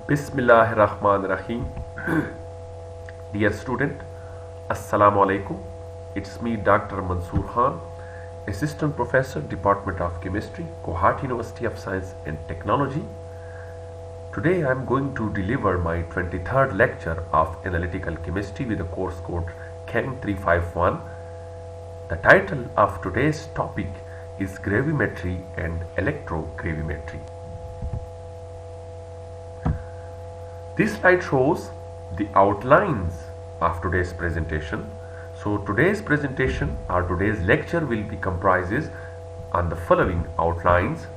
Bismillahirrahmanirrahim. Dear student, Assalamu alaikum. It's me, Dr. Mansoor Khan, Assistant Professor, Department of Chemistry, Guwahati University of Science and Technology. Today I am going to deliver my 23rd lecture of Analytical Chemistry with the course code Chem 351. The title of today's topic is Gravimetry and Electrogravimetry. This slide shows the outlines of today's presentation. So today's presentation or today's lecture will be comprises on the following outlines.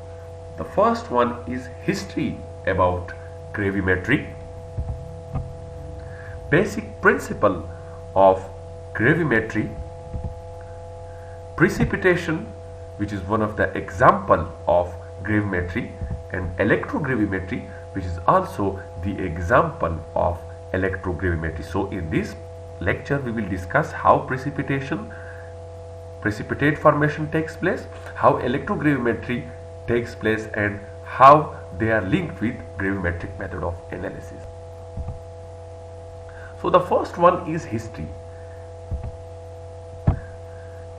The first one is history about gravimetry, basic principle of gravimetry, precipitation, which is one of the example of gravimetry, and electrogravimetry, which is also the example of electrogravimetry. So in this lecture we will discuss how precipitate formation takes place, how electrogravimetry takes place, and how they are linked with gravimetric method of analysis. So the first one is history.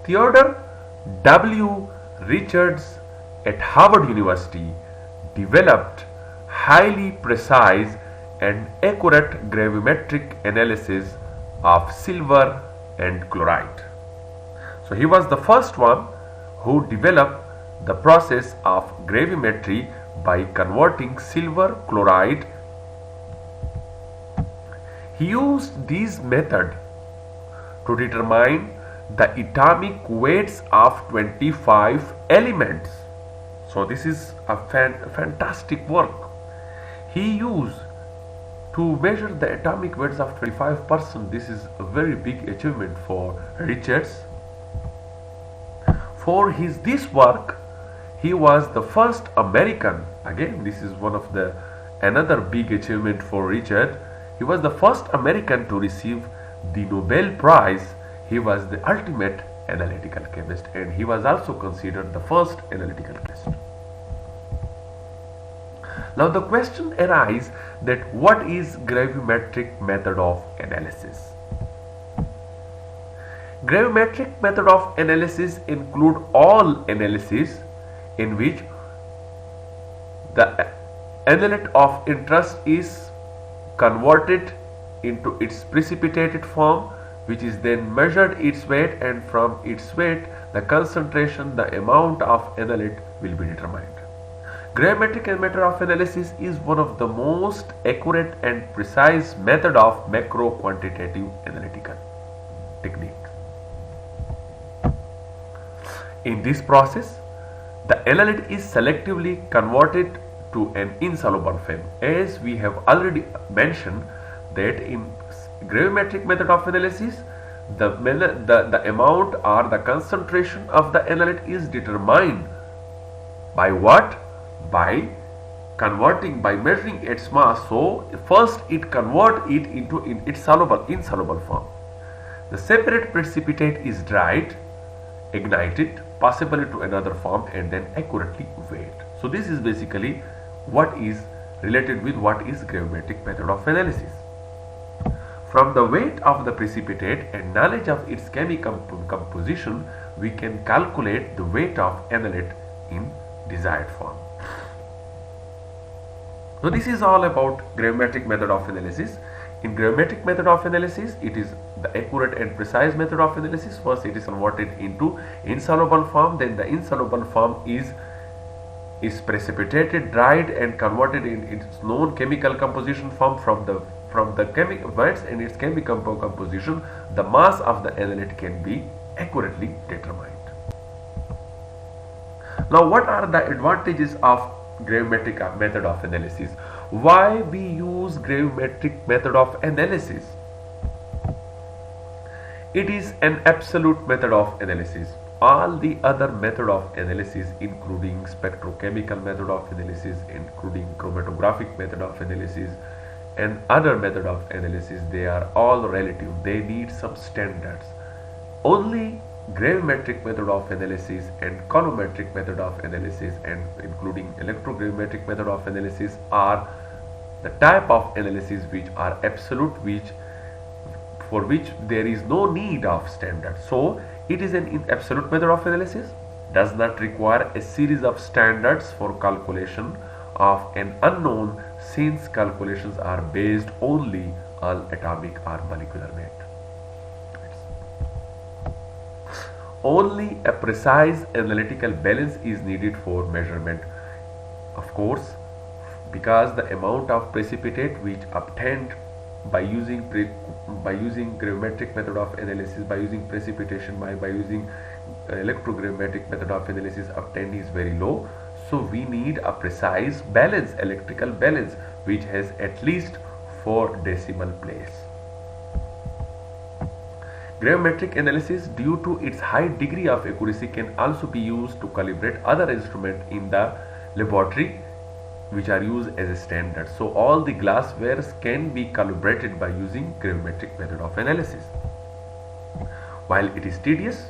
Theodore W. Richards at Harvard University developed highly precise and accurate gravimetric analysis of silver and chloride. So he was the first one who developed the process of gravimetry by converting silver chloride. He used this method to determine the atomic weights of 25 elements. So this is a fantastic work. He used to measure the atomic weights of 25%. This is a very big achievement for Richards. For this work, he was the first American. Again, this is one of the another big achievement for Richard. He was the first American to receive the Nobel Prize. He was the ultimate analytical chemist, and he was also considered the first analytical chemist. Now the question arises that what is gravimetric method of analysis? Gravimetric method of analysis include all analysis in which the analyte of interest is converted into its precipitated form, which is then measured its weight, and from its weight the concentration, the amount of analyte will be determined. Gravimetric method of analysis is one of the most accurate and precise method of macro quantitative analytical technique. In this process, the analyte is selectively converted to an insoluble film. As we have already mentioned that in gravimetric method of analysis, the amount or the concentration of the analyte is determined by what? By measuring its mass. So first it convert it into its insoluble form. The separate precipitate is dried, ignited, possibly to another form, and then accurately weighed. So this is basically what is related with what is gravimetric method of analysis. From the weight of the precipitate and knowledge of its chemical composition, we can calculate the weight of analyte in desired form. So this is all about gravimetric method of analysis. In gravimetric method of analysis, it is the accurate and precise method of analysis. First it is converted into insoluble form, then the insoluble form is precipitated, dried, and converted in its known chemical composition form. From the chemical weights and its chemical composition, the mass of the analyte can be accurately determined. Now what are the advantages of gravimetric method of analysis? Why we use gravimetric method of analysis? It is an absolute method of analysis. All the other method of analysis, including spectrochemical method of analysis, including chromatographic method of analysis, and other method of analysis, they are all relative. They need some standards. Only gravimetric method of analysis and colorimetric method of analysis, and including electrogravimetric method of analysis, are the type of analysis which are absolute, which for which there is no need of standard. So it is an absolute method of analysis, does not require a series of standards for calculation of an unknown, since calculations are based only on atomic or molecular weight. Only a precise analytical balance is needed for measurement. Of course, because the amount of precipitate which obtained by using gravimetric method of analysis, by using precipitation, by using electrogravimetric method of analysis obtained is very low. So we need a precise balance, electrical balance, which has at least 4 decimal place. Gravimetric analysis, due to its high degree of accuracy, can also be used to calibrate other instruments in the laboratory which are used as a standard. So all the glasswares can be calibrated by using gravimetric method of analysis. While it is tedious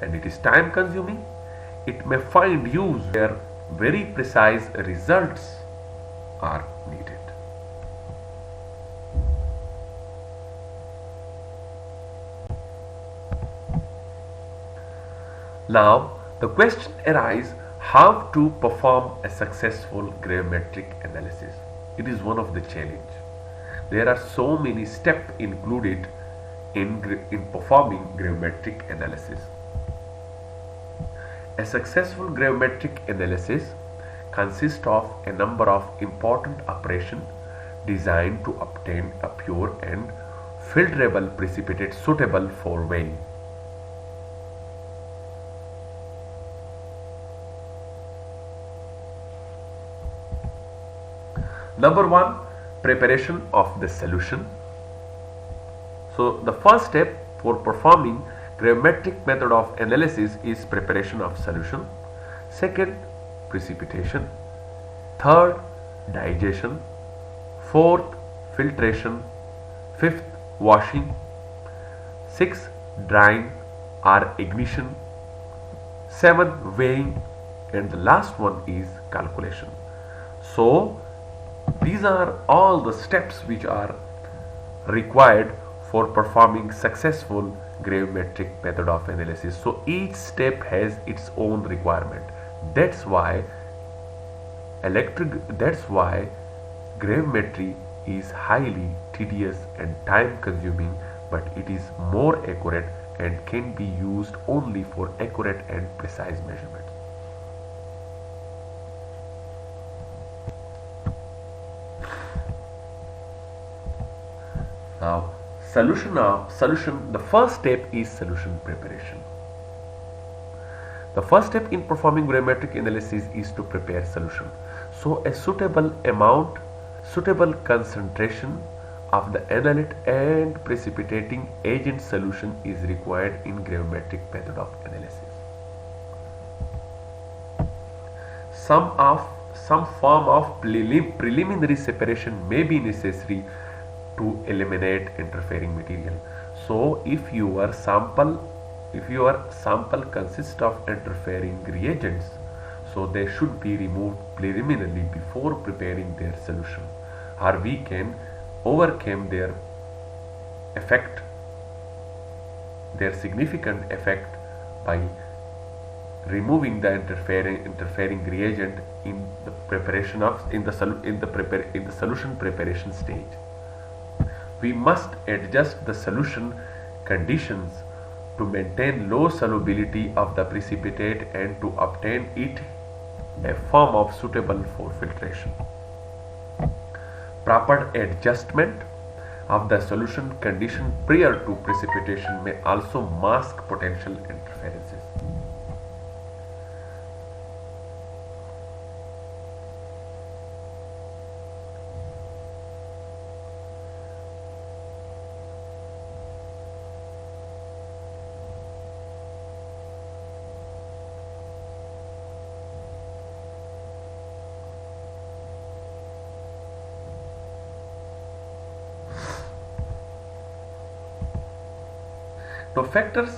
and it is time consuming, it may find use where very precise results are needed. Now the question arises how to perform a successful gravimetric analysis. It is one of the challenge. There are so many steps included in performing gravimetric analysis. A successful gravimetric analysis consists of a number of important operations designed to obtain a pure and filterable precipitate suitable for weighing. Number 1, preparation of the solution. So the first step for performing gravimetric method of analysis is preparation of solution. Second, precipitation. Third, digestion. Fourth, filtration. Fifth, washing. Sixth, drying or ignition. Seventh, weighing. And the last one is calculation. So these are all the steps which are required for performing successful gravimetric method of analysis. So each step has its own requirement. That's why gravimetry is highly tedious and time consuming, but it is more accurate and can be used only for accurate and precise measurements. Now solution, the first step is solution preparation. The first step in performing gravimetric analysis is to prepare solution. So a suitable amount, suitable concentration of the analyte and precipitating agent solution is required in gravimetric method of analysis. Some form of preliminary separation may be necessary to eliminate interfering material. So if your sample consists of interfering reagents, so they should be removed preliminarily before preparing their solution, or we can overcome their effect, their significant effect, by removing the interfering reagent in the preparation of in the solution preparation stage. We must adjust the solution conditions to maintain low solubility of the precipitate and to obtain it a form of suitable for filtration. Proper adjustment of the solution condition prior to precipitation may also mask potential interferences. Now factors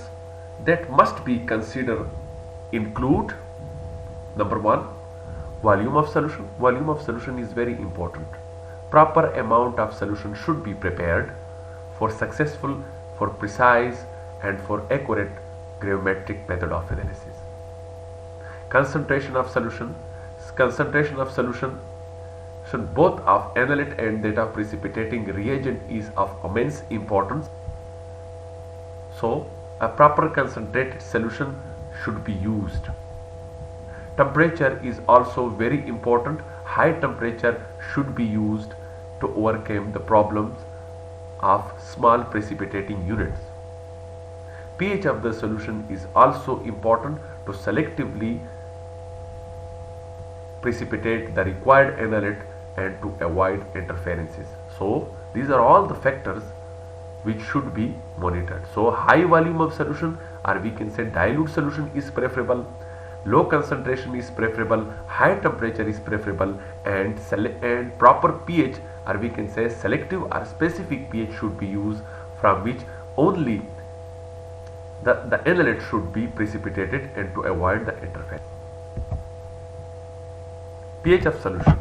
that must be considered include: number 1, volume of solution. Volume of solution is very important. proper amount of solution should be prepared for successful, for precise and for accurate gravimetric method of analysis. Concentration of solution both of analyte and that of precipitating reagent is of immense importance. So a proper concentrated solution should be used. Temperature is also very important. High temperature should be used to overcome the problems of small precipitating units. pH of the solution is also important to selectively precipitate the required analyte and to avoid interferences. So these are all the factors which should be monitored. So high volume of solution, or we can say dilute solution, is preferable. Low concentration is preferable. High temperature is preferable, and proper pH, or we can say selective or specific pH, should be used, from which only the analyte should be precipitated and to avoid the interference. pH of solution.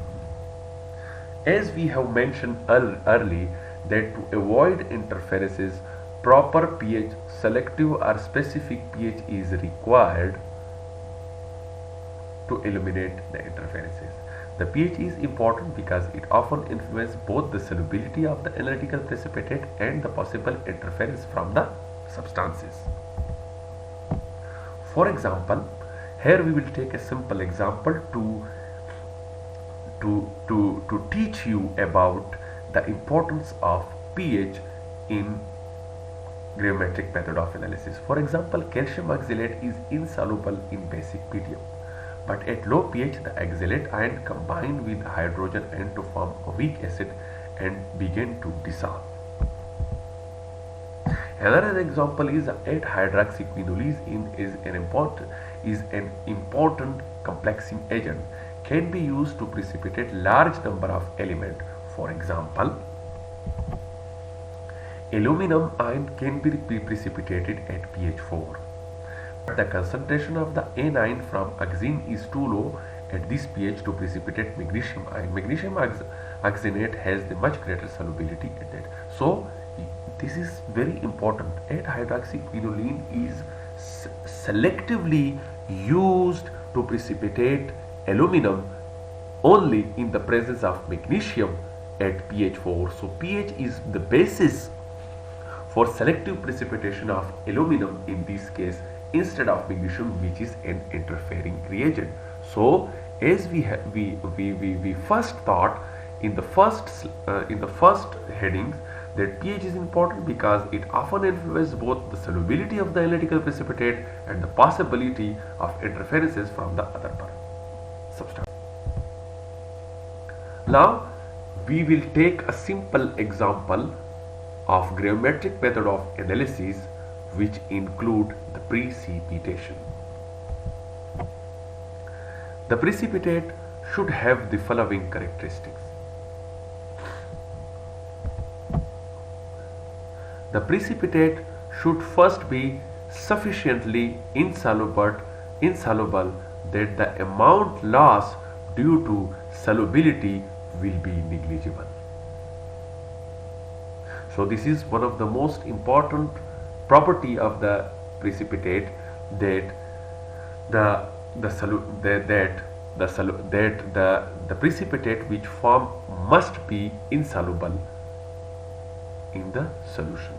As we have mentioned early, that to avoid interferences, proper pH, selective or specific pH is required to eliminate the interferences. The pH is important because it often influences both the solubility of the analytical precipitate and the possible interference from the substances. For example, here we will take a simple example to teach you about the importance of pH in gravimetric method of analysis. For example, calcium oxalate is insoluble in basic medium, but at low pH the oxalate ion combine with hydrogen ion to form a weak acid and begin to dissolve. Another example is 8-hydroxyquinolines is an important complexing agent, can be used to precipitate large number of elements. For example, aluminum ion can be precipitated at pH 4. But the concentration of the anion from oxine is too low at this pH to precipitate magnesium ion. Magnesium oxalate has the much greater solubility at that. So this is very important. 8-hydroxyquinoline is selectively used to precipitate aluminum only in the presence of magnesium at pH 4. So pH is the basis for selective precipitation of aluminum in this case instead of magnesium, which is an interfering reagent. So as we first thought in the first headings, that pH is important because it often influences both the solubility of the analytical precipitate and the possibility of interferences from the other substance. Now we will take a simple example of gravimetric method of analysis which include the precipitation. The precipitate should have the following characteristics. The precipitate should first be sufficiently insoluble that the amount lost due to solubility will be negligible. So this is one of the most important property of the precipitate, that the precipitate which form must be insoluble in the solution.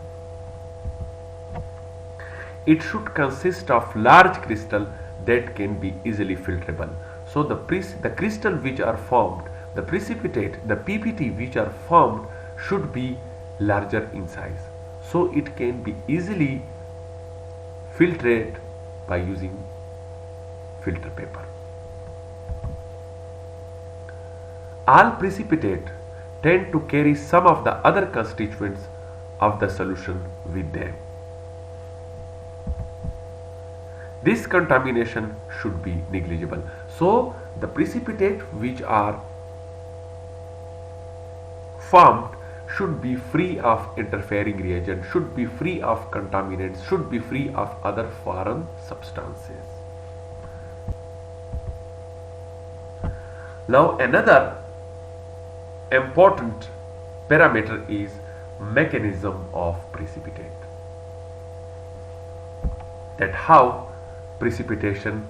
It should consist of large crystal that can be easily filterable. So the crystal which are formed, the precipitate, the PPT which are formed should be larger in size, so it can be easily filtered by using filter paper. All precipitate tend to carry some of the other constituents of the solution with them. This contamination should be negligible. So the precipitate which are formed should be free of interfering reagent, should be free of contaminants, should be free of other foreign substances. Now another important parameter is mechanism of precipitate. That how precipitation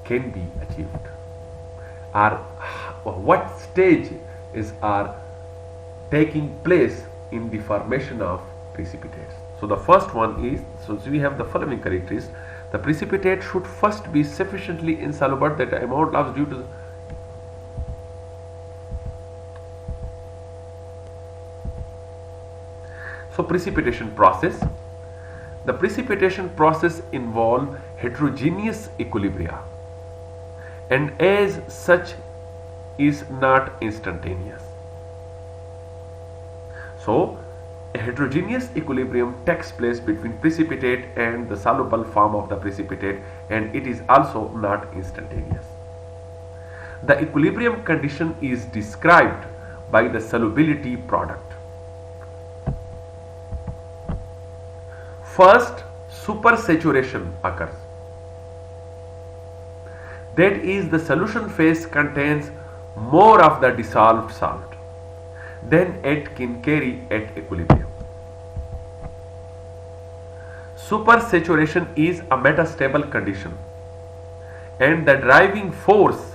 can be achieved, or what stage is are taking place in the formation of precipitates. So the first one is, so we have the following characteristics. The precipitate should first be sufficiently insoluble that the amount lost due to the precipitation process. The precipitation process involves heterogeneous equilibria and as such is not instantaneous. So a heterogeneous equilibrium takes place between precipitate and the soluble form of the precipitate, and it is also not instantaneous. The equilibrium condition is described by the solubility product. First, supersaturation occurs. That is, the solution phase contains more of the dissolved salt than it can carry at equilibrium. Supersaturation is a metastable condition, and the driving force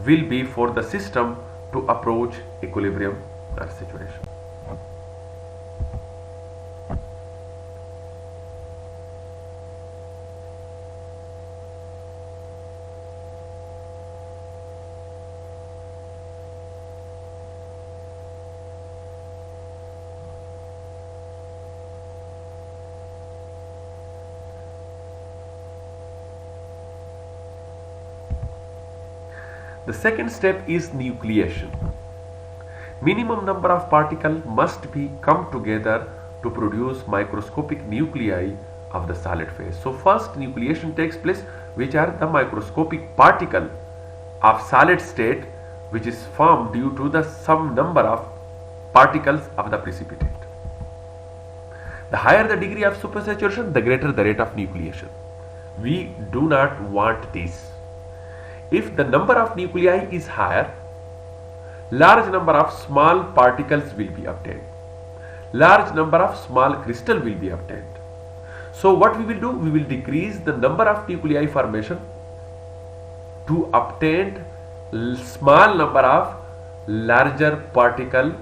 will be for the system to approach equilibrium or saturation. The second step is nucleation. Minimum number of particles must be come together to produce microscopic nuclei of the solid phase. So first nucleation takes place, which are the microscopic particle of solid state which is formed due to the some number of particles of the precipitate. The higher the degree of supersaturation, the greater the rate of nucleation. We do not want this. If the number of nuclei is higher, large number of small particles will be obtained. Large number of small crystal will be obtained. So what we will do? We will decrease the number of nuclei formation to obtain small number of larger particle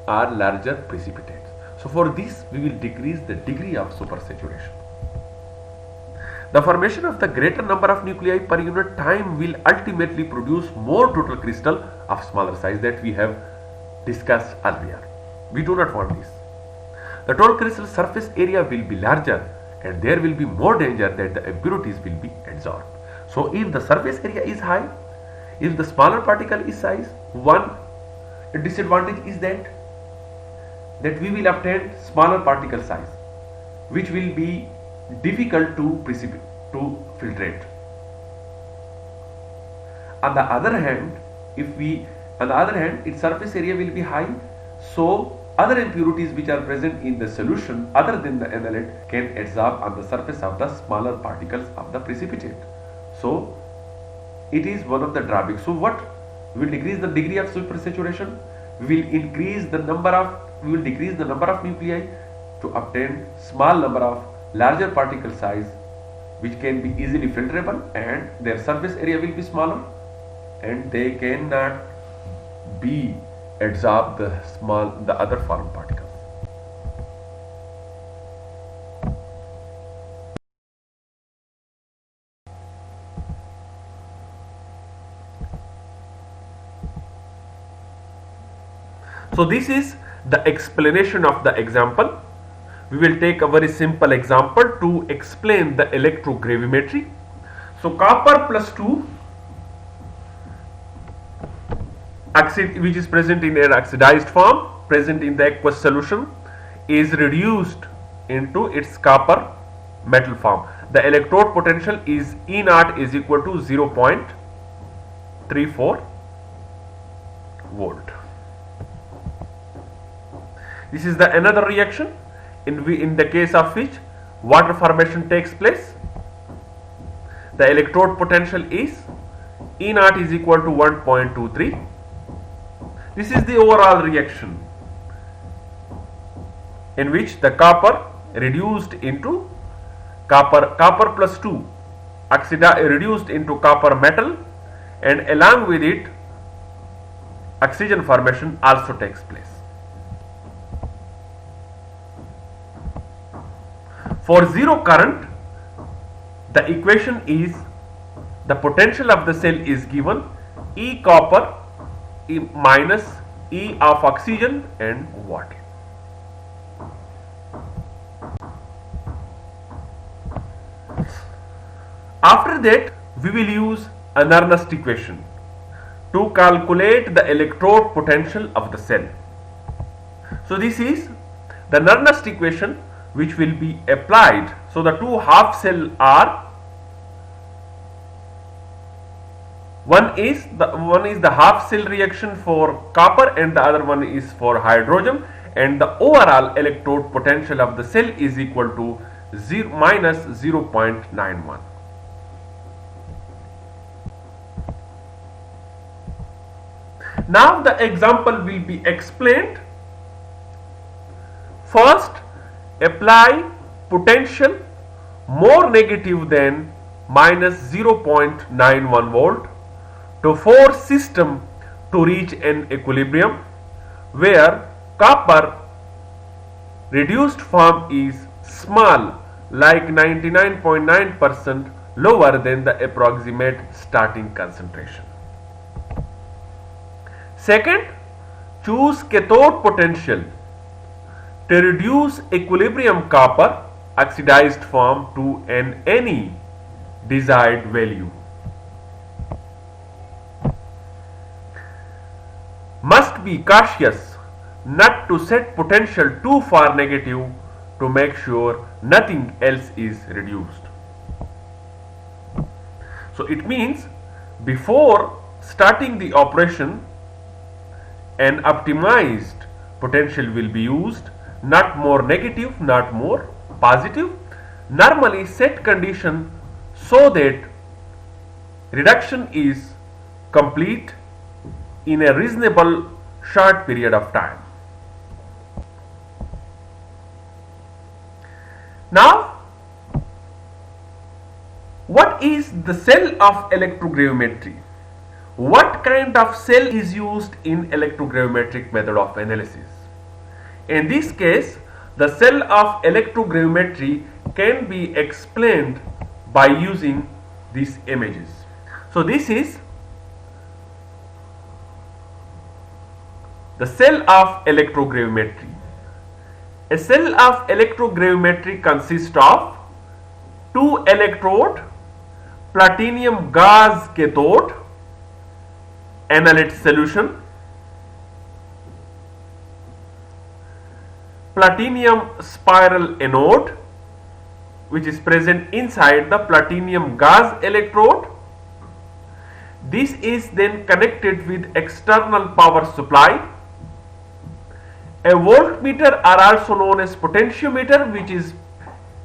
or larger precipitates. So for this we will decrease the degree of supersaturation. The formation of the greater number of nuclei per unit time will ultimately produce more total crystal of smaller size that we have discussed earlier. We do not want this. The total crystal surface area will be larger and there will be more danger that the impurities will be absorbed. So if the surface area is high, if the smaller particle is size, one disadvantage is that we will obtain smaller particle size, which will be difficult to filtrate. On the other hand, its surface area will be high, so other impurities which are present in the solution other than the analyte can absorb on the surface of the smaller particles of the precipitate. So it is one of the drawbacks. So what? We will decrease the degree of supersaturation, we will decrease the number of nuclei to obtain small number of larger particle size which can be easily filterable, and their surface area will be smaller and they cannot be absorb the other foreign particles. So this is the explanation of the example. We will take a very simple example to explain the electrogravimetry. So copper plus 2 which is present in an oxidized form, present in the aqueous solution, is reduced into its copper metal form. The electrode potential is E0 is equal to 0.34 volt. This is the another reaction in the case of which water formation takes place. The electrode potential is E0 is equal to 1.23 This is the overall reaction in which the copper reduced into copper plus 2 reduced into copper metal, and along with it oxygen formation also takes place. For zero current, the equation is the potential of the cell is given E copper minus E of oxygen and water. After that, we will use an Nernst equation to calculate the electrode potential of the cell. So this is the Nernst equation which will be applied. So the two half cell are, one is the half cell reaction for copper and the other one is for hydrogen, and the overall electrode potential of the cell is equal to minus 0.91. Now the example will be explained. First, apply potential more negative than minus 0.91 volt to force system to reach an equilibrium where copper reduced form is small, like 99.9% lower than the approximate starting concentration. Second, choose cathode potential to reduce equilibrium copper oxidized form to any desired value. Must be cautious not to set potential too far negative to make sure nothing else is reduced. So it means before starting the operation, an optimized potential will be used, not more negative, not more positive. Normally set condition so that reduction is complete in a reasonable short period of time. Now, what is the cell of electrogravimetry? What kind of cell is used in electrogravimetric method of analysis? In this case, the cell of electrogravimetry can be explained by using these images. So this is the cell of electrogravimetry. A cell of electrogravimetry consists of two electrode, platinum gauze cathode, analyte solution, platinum spiral anode which is present inside the platinum gauze electrode. This is then connected with external power supply. A voltmeter are also known as potentiometer, which is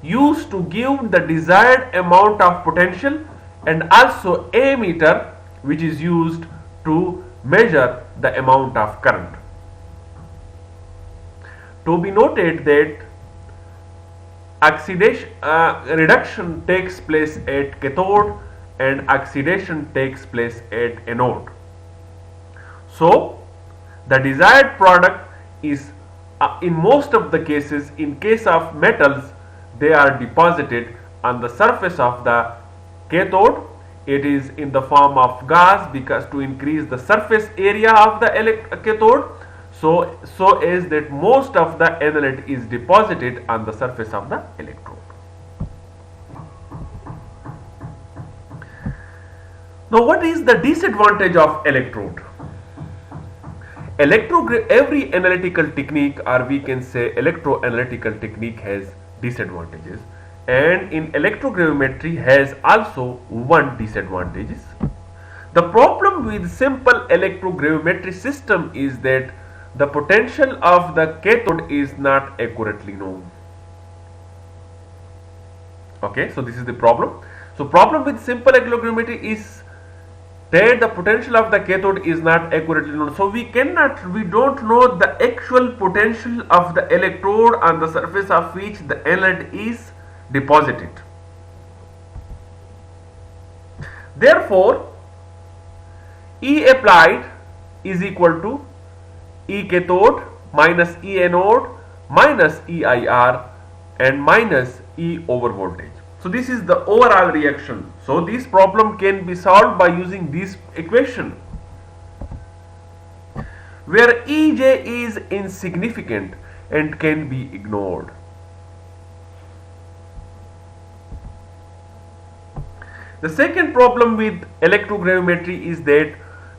used to give the desired amount of potential, and also ammeter, which is used to measure the amount of current. To be noted that reduction takes place at cathode and oxidation takes place at anode. So the desired product is in most of the cases, in case of metals, they are deposited on the surface of the cathode. It is in the form of gas because to increase the surface area of the cathode, so as that most of the analyte is deposited on the surface of the electrode. Now, what is the disadvantage of electrode? Every analytical technique, or we can say electroanalytical technique, has disadvantages, and in electrogravimetry has also one disadvantage. The problem with simple electrogravimetry system is that the potential of the cathode is not accurately known. Okay, so this is the problem. So problem with simple electrogravimetry is that the potential of the cathode is not accurately known. So we don't know the actual potential of the electrode on the surface of which the analyte is deposited. Therefore, E applied is equal to E cathode minus E anode minus EIR and minus E over voltage. So this is the overall reaction. So this problem can be solved by using this equation, where EJ is insignificant and can be ignored. The second problem with electrogravimetry is that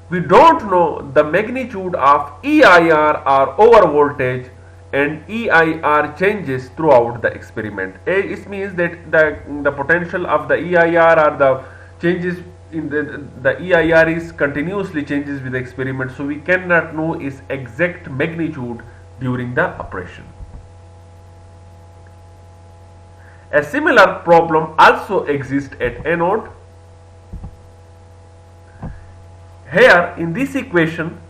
we don't know the magnitude of EIR or over voltage, and EIR changes throughout the experiment. It means that the potential of the EIR or the changes in the EIR is continuously changes with the experiment, so we cannot know its exact magnitude during the operation. A similar problem also exists at anode. Here in this equation,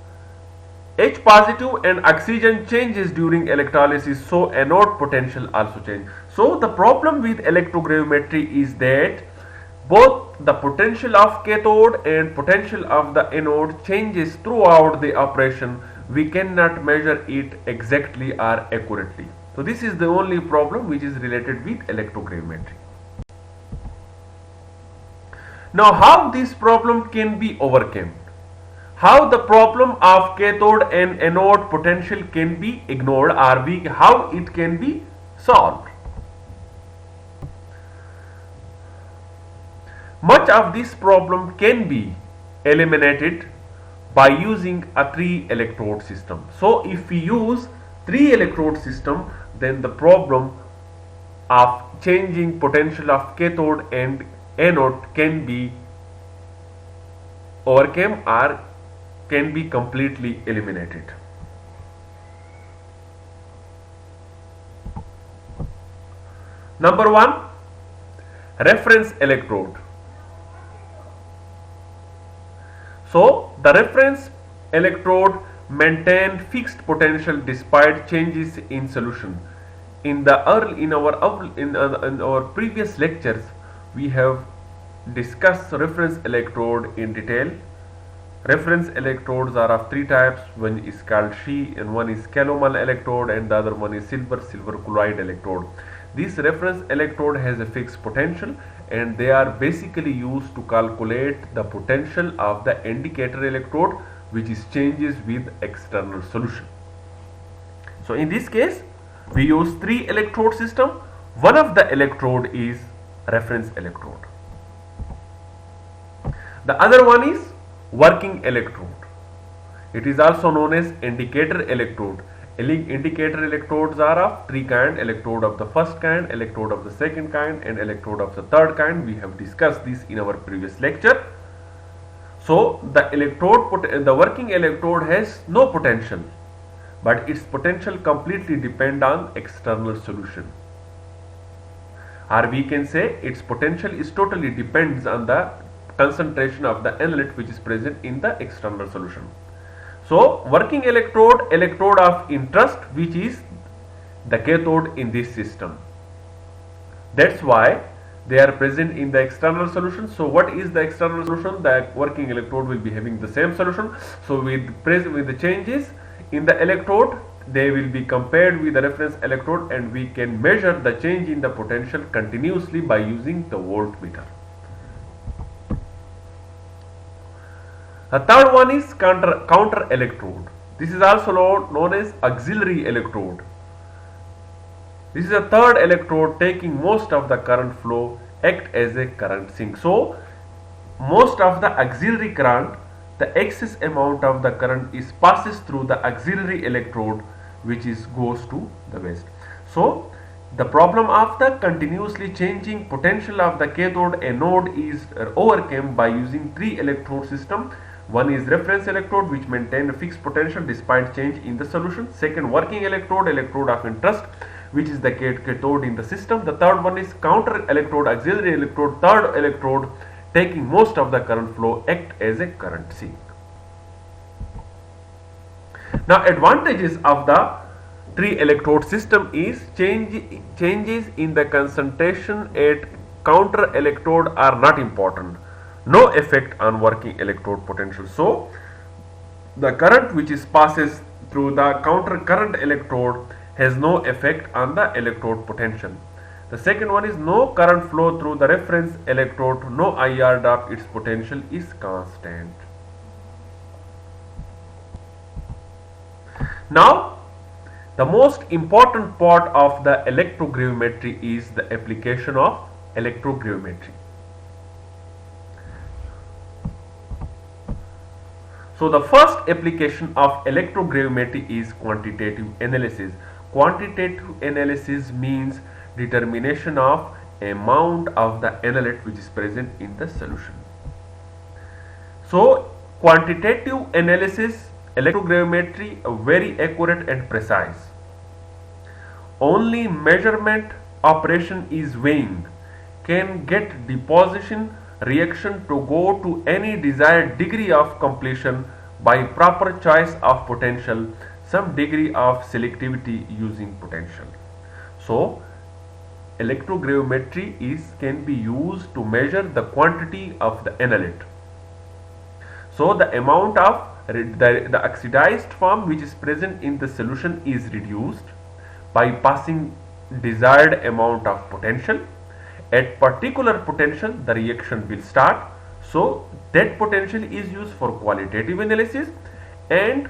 H positive and oxygen changes during electrolysis, so anode potential also changes. So the problem with electrogravimetry is that both the potential of cathode and potential of the anode changes throughout the operation. We cannot measure it exactly or accurately. So this is the only problem which is related with electrogravimetry. Now how this problem can be overcome? How the problem of cathode and anode potential can be ignored, or how it can be solved. Much of this problem can be eliminated by using a 3-electrode system. So if we use 3-electrode system, then the problem of changing potential of cathode and anode can be overcome or can be completely eliminated. Number 1, reference electrode. So the reference electrode maintain fixed potential despite changes in solution. In our previous lectures, we have discussed reference electrode in detail. Reference electrodes are of 3 types. One is called She, and one is calomel electrode, and the other one is silver chloride electrode. This reference electrode has a fixed potential, and they are basically used to calculate the potential of the indicator electrode, which is changes with external solution. So in this case, we use 3-electrode system. One of the electrode is reference electrode. The other one is working electrode. It is also known as indicator electrode. Indicator electrodes are of 3 kinds: electrode of the first kind, electrode of the second kind, and electrode of the third kind. We have discussed this in our previous lecture. So the working electrode has no potential, but its potential completely depends on external solution. Or we can say its potential is totally depends on the concentration of the analyte which is present in the external solution. So working electrode of interest, which is the cathode in this system. That's why they are present in the external solution. So what is the external solution? The working electrode will be having the same solution. So with the changes in the electrode, they will be compared with the reference electrode, and we can measure the change in the potential continuously by using the voltmeter. The third one is counter electrode. This is also known as auxiliary electrode. This is a third electrode taking most of the current flow, act as a current sink. So most of the auxiliary current, the excess amount of the current is passes through the auxiliary electrode, which goes to the waste. So the problem of the continuously changing potential of the cathode anode is overcome by using 3-electrode system. One is reference electrode, which maintain a fixed potential despite change in the solution. Second, working electrode of interest, which is the cathode in the system. The third one is counter electrode, auxiliary electrode. Third electrode taking most of the current flow, act as a current sink. Now, advantages of the three electrode system is changes in the concentration at counter electrode are not important. No effect on working electrode potential. So, the current which is passes through the counter current electrode has no effect on the electrode potential. The second one is no current flow through the reference electrode, no IR drop, its potential is constant. Now, the most important part of the electrogravimetry is the application of electrogravimetry. So, the first application of electrogravimetry is quantitative analysis. Quantitative analysis means determination of amount of the analyte which is present in the solution. So, quantitative analysis, electrogravimetry, very accurate and precise. Only measurement operation is weighing can get deposition reaction to go to any desired degree of completion by proper choice of potential, some degree of selectivity using potential. So, electrogravimetry can be used to measure the quantity of the analyte. So, the amount of the oxidized form which is present in the solution is reduced by passing desired amount of potential. At particular potential the reaction will start. So, that potential is used for qualitative analysis, and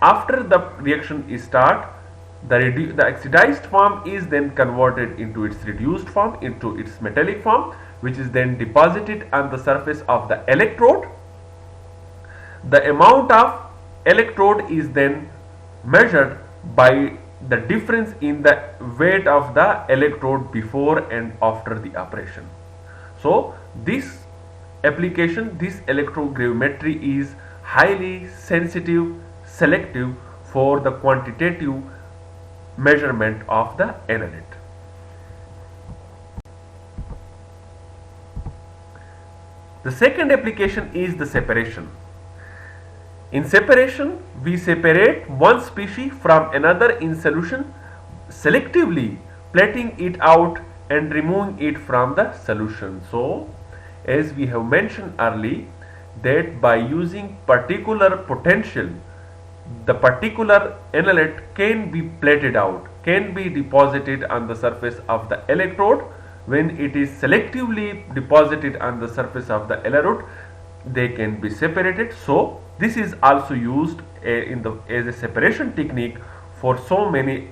after the reaction is start, the oxidized form is then converted into its reduced form, into its metallic form, which is then deposited on the surface of the electrode. The amount of electrode is then measured by the difference in the weight of the electrode before and after the operation. So, this application, this electrogravimetry is highly sensitive, selective for the quantitative measurement of the analyte. The second application is the separation. In separation, we separate one species from another in solution, selectively plating it out and removing it from the solution. So, as we have mentioned earlier, that by using particular potential, the particular analyte can be plated out, can be deposited on the surface of the electrode. When it is selectively deposited on the surface of the electrode, they can be separated. So, this is also used as a separation technique for so many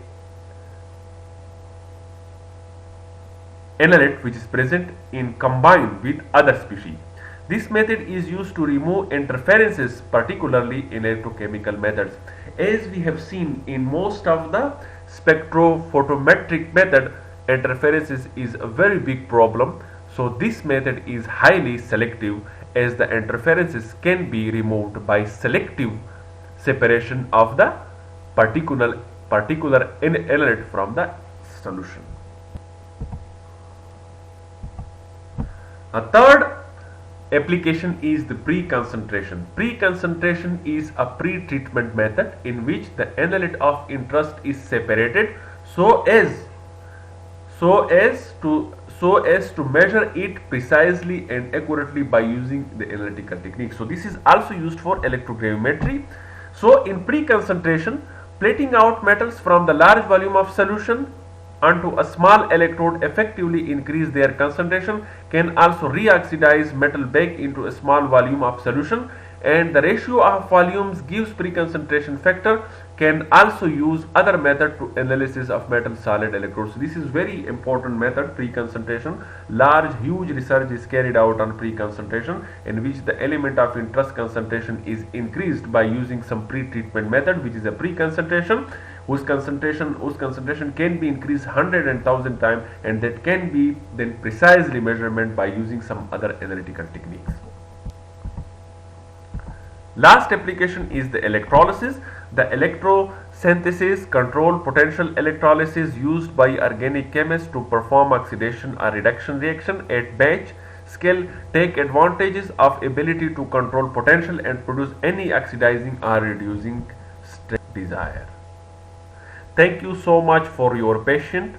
analyte which is present in combined with other species. This method is used to remove interferences, particularly in electrochemical methods. As we have seen in most of the spectrophotometric method, interferences is a very big problem. So this method is highly selective, as the interferences can be removed by selective separation of the particular analyte from the solution. A third application is the pre-concentration. Pre-concentration is a pre-treatment method in which the analyte of interest is separated so as to measure it precisely and accurately by using the analytical technique. So this is also used for electrogravimetry. So in pre-concentration, plating out metals from the large volume of solution onto a small electrode effectively increase their concentration, can also re-oxidize metal back into a small volume of solution, and the ratio of volumes gives pre-concentration factor. Can also use other method to analysis of metal solid electrodes. So this is very important method, pre-concentration. Huge research is carried out on pre-concentration, in which the element of interest concentration is increased by using some pre-treatment method, which is a pre-concentration, whose concentration can be increased 100 and 1000 times, and that can be then precisely measurement by using some other analytical techniques. Last application is the electrolysis. The electrosynthesis control potential electrolysis used by organic chemists to perform oxidation or reduction reaction at batch scale take advantages of ability to control potential and produce any oxidizing or reducing stress desired. Thank you so much for your patience.